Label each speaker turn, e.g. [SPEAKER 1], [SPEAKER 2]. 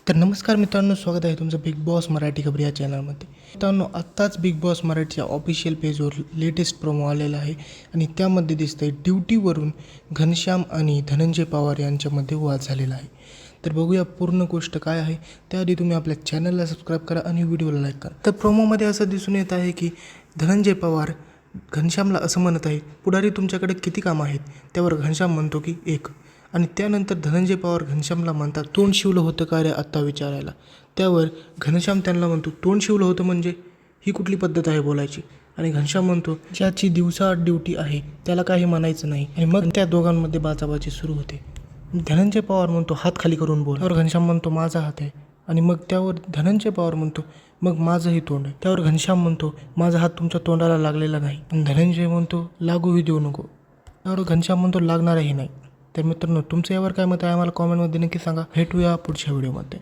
[SPEAKER 1] तर नमस्कार मित्रांनो, स्वागत आहे तुमचं बिग बॉस मराठी खबर या चॅनलमध्ये. मित्रांनो, आत्ताच बिग बॉस मराठीच्या ऑफिशियल पेजवर लेटेस्ट प्रोमो आलेला आहे आणि त्यामध्ये दिसतंय ड्युटीवरून घनश्याम आणि धनंजय पवार यांच्यामध्ये वाद झालेला आहे. तर बघूया पूर्ण गोष्ट काय आहे. त्याआधी तुम्ही आपल्या चॅनलला सबस्क्राईब करा आणि व्हिडिओला लाईक करा. तर प्रोमोमध्ये असं दिसून येत आहे की धनंजय पवार घनश्यामला असं म्हणत आहे, पुढारी तुमच्याकडे किती कामं आहेत? त्यावर घनश्याम म्हणतो की एक. आणि त्यानंतर धनंजय पवार घनश्यामला म्हणतात, तोंड शिवलं होतं का रे आत्ता विचारायला? त्यावर घनश्याम त्यांना म्हणतो, तोंड शिवलं होतं म्हणजे ही कुठली पद्धत आहे बोलायची? आणि घनश्याम म्हणतो, ज्याची दिवसाआड ड्युटी आहे त्याला काही म्हणायचं नाही. आणि मग त्या दोघांमध्ये बाचाबाची सुरू होते. धनंजय पवार म्हणतो, हात खाली करून बोल. त्यावर घनश्याम म्हणतो, माझा हात आहे. आणि मग त्यावर धनंजय पवार म्हणतो, मग माझंही तोंड आहे. त्यावर घनश्याम म्हणतो, माझा हात तुमच्या तोंडाला लागलेला नाही. आणि धनंजय म्हणतो, लागूही देऊ नको. त्यावर घनश्याम म्हणतो, लागणारही नाही. तर मित्रांनो, तुमचं यावर काय मत आहे आम्हाला कॉमेंटमध्ये नक्की सांगा. भेटूया पुढच्या व्हिडिओमध्ये.